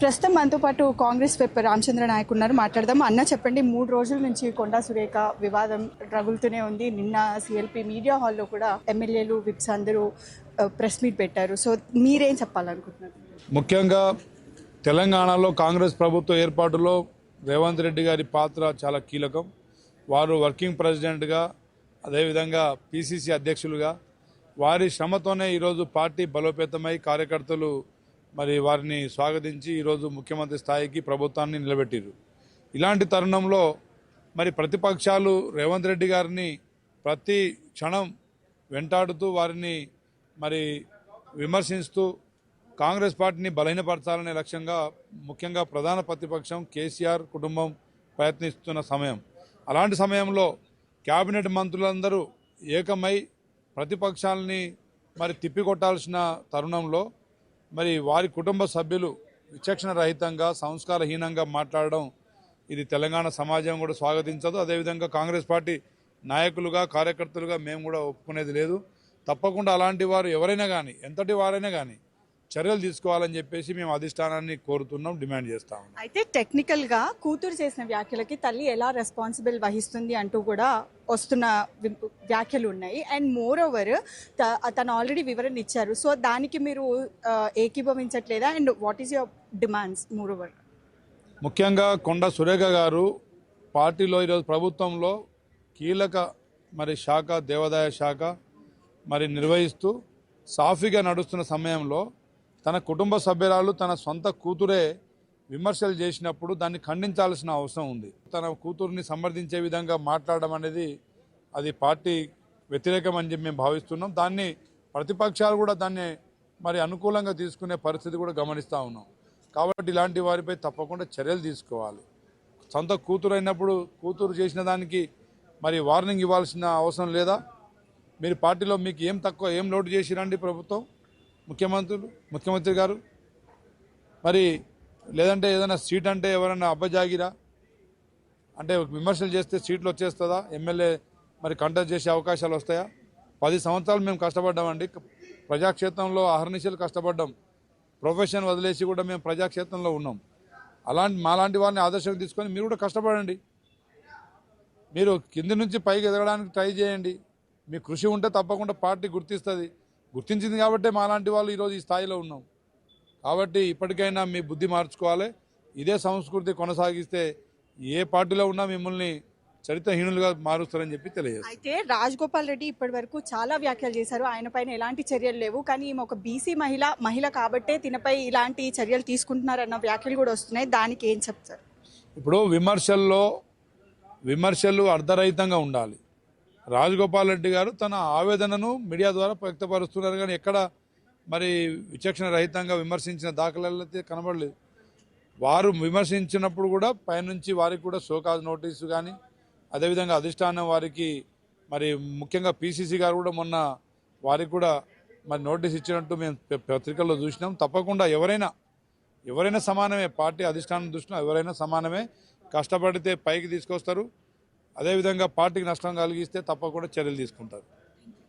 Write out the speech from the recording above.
ప్రస్తుతం మనతో పాటు కాంగ్రెస్ విప్ రామచంద్ర నాయక్ ఉన్నారు. మాట్లాడదాం. అన్న చెప్పండి, 3 రోజుల నుంచి కొండా సురేఖ వివాదం రగులుతూనే ఉంది. నిన్న సిఎల్పి మీడియా హాల్లో కూడా ఎమ్మెల్యేలు విప్స్ అందరూ ప్రెస్ మీట్ పెట్టారు. సో మీరేం చెప్పాలనుకుంటున్నారు? ముఖ్యంగా తెలంగాణలో కాంగ్రెస్ ప్రభుత్వ ఏర్పాటులో రేవంత్ రెడ్డి గారి పాత్ర చాలా కీలకం. వారు వర్కింగ్ ప్రెసిడెంట్గా, అదేవిధంగా పిసిసి అధ్యక్షులుగా వారి శ్రమతోనే ఈరోజు పార్టీ బలోపేతమై కార్యకర్తలు మరి వారిని స్వాగతించి ఈరోజు ముఖ్యమంత్రి స్థాయికి ప్రభుత్వాన్ని నిలబెట్టారు. ఇలాంటి తరుణంలో మరి ప్రతిపక్షాలు రేవంత్ రెడ్డి గారిని ప్రతి క్షణం వెంటాడుతూ వారిని మరి విమర్శిస్తూ కాంగ్రెస్ పార్టీని బలహీనపరచాలనే లక్ష్యంగా ముఖ్యంగా ప్రధాన ప్రతిపక్షం కేసీఆర్ కుటుంబం ప్రయత్నిస్తున్న సమయం. అలాంటి సమయంలో కేబినెట్ మంత్రులందరూ ఏకమై ప్రతిపక్షాలని మరి తిప్పికొట్టాల్సిన తరుణంలో మరి వారి కుటుంబ సభ్యులు విచక్షణ రహితంగా సంస్కారహీనంగా మాట్లాడడం ఇది తెలంగాణ సమాజం కూడా స్వాగతించదు. అదేవిధంగా కాంగ్రెస్ పార్టీ నాయకులుగా కార్యకర్తలుగా మేము కూడా ఒప్పుకునేది లేదు. తప్పకుండా అలాంటి వారు ఎవరైనా కానీ ఎంతటి వారైనా కానీ చర్యలు తీసుకోవాలని చెప్పేసి మేము అధిష్టానాన్ని కోరుతున్నాం, డిమాండ్ చేస్తాం. అయితే టెక్నికల్గా కూతురు చేసిన వ్యాఖ్యలకి తల్లి ఎలా రెస్పాన్సిబుల్ వహిస్తుంది అంటూ కూడా వస్తున్న వ్యాఖ్యలు ఉన్నాయి. అండ్ మోర్ ఓవర్ తను ఆల్రెడీ వివరణ ఇచ్చారు. సో దానికి మీరు ఏకీభవించట్లేదా? And what is your demands moreover? ముఖ్యంగా కొండా సురేఖ గారు పార్టీలో ఈరోజు ప్రభుత్వంలో కీలక మరి శాఖ, దేవాదాయ శాఖ మరి నిర్వహిస్తూ సాఫీగా నడుస్తున్న సమయంలో తన కుటుంబ సభ్యురాలు తన సొంత కూతురే విమర్శలు చేసినప్పుడు దాన్ని ఖండించాల్సిన అవసరం ఉంది. తన కూతుర్ని సమర్థించే విధంగా మాట్లాడడం అనేది అది పార్టీ వ్యతిరేకం అని చెప్పి మేము భావిస్తున్నాం. దాన్ని ప్రతిపక్షాలు కూడా దాన్ని మరి అనుకూలంగా తీసుకునే పరిస్థితి కూడా గమనిస్తూ ఉన్నాం. కాబట్టి ఇలాంటి వారిపై తప్పకుండా చర్యలు తీసుకోవాలి. సొంత కూతురు అయినప్పుడు కూతురు చేసిన దానికి మరి వార్నింగ్ ఇవ్వాల్సిన అవసరం లేదా? మీరు పార్టీలో మీకు ఏం తక్కువ, ఏం లోటు చేసిరండి ప్రభుత్వం, ముఖ్యమంత్రి గారు? మరి లేదంటే ఏదైనా సీట్ అంటే ఎవరైనా అబ్బజాగిరా అంటే విమర్శలు చేస్తే సీట్లు వచ్చేస్తుందా? ఎమ్మెల్యే మరి కంటెస్ట్ చేసే అవకాశాలు వస్తాయా? 10 సంవత్సరాలు మేము కష్టపడ్డామండి, ప్రజాక్షేత్రంలో అహర్నిశలు కష్టపడ్డాం. ప్రొఫెషన్ వదిలేసి కూడా మేము ప్రజాక్షేత్రంలో ఉన్నాం. మాలాంటి వారిని ఆదర్శంగా తీసుకొని మీరు కూడా కష్టపడండి. మీరు కింది నుంచి పైకి ఎదగడానికి ట్రై చేయండి. మీ కృషి ఉంటే తప్పకుండా పార్టీ గుర్తించింది కాబట్టి మాలాంటి వాళ్ళు ఈరోజు ఈ స్థాయిలో ఉన్నాం. కాబట్టి ఇప్పటికైనా మీ బుద్ధి మార్చుకోవాలి. ఇదే సంస్కృతి కొనసాగిస్తే ఏ పార్టీలో ఉన్నా మిమ్మల్ని చరిత్రహీనులుగా మారుస్తారని చెప్పి తెలియజేస్తారు. అయితే రాజగోపాల్ రెడ్డి ఇప్పటి వరకు చాలా వ్యాఖ్యలు చేశారు. ఆయన పైన ఎలాంటి చర్యలు లేవు, కానీ ఈమె ఒక బీసీ మహిళ కాబట్టే తినపై ఇలాంటి చర్యలు తీసుకుంటున్నారన్న వ్యాఖ్యలు కూడా వస్తున్నాయి. దానికి ఏం చెప్తారు? ఇప్పుడు విమర్శలు అర్ధరహితంగా ఉండాలి. రాజగోపాల్ రెడ్డి గారు తన ఆవేదనను మీడియా ద్వారా వ్యక్తపరుస్తున్నారు, కానీ ఎక్కడ మరి విచక్షణ రహితంగా విమర్శించిన దాఖలాలు అయితే కనబడలేదు. వారు విమర్శించినప్పుడు కూడా పైనుంచి వారికి కూడా షోకాజ్ నోటీసు కానీ, అదేవిధంగా అధిష్టానం వారికి మరి ముఖ్యంగా పిసిసి గారు కూడా మొన్న వారికి కూడా మరి నోటీస్ ఇచ్చినట్టు మేము పత్రికల్లో చూసినాం. తప్పకుండా ఎవరైనా సమానమే, పార్టీ అధిష్టానం దృష్టిలో ఎవరైనా సమానమే. కష్టపడితే పైకి తీసుకొస్తారు. అదేవిధంగా పార్టీకి నష్టం కలిగిస్తే తప్పకుండా చర్యలు తీసుకుంటారు.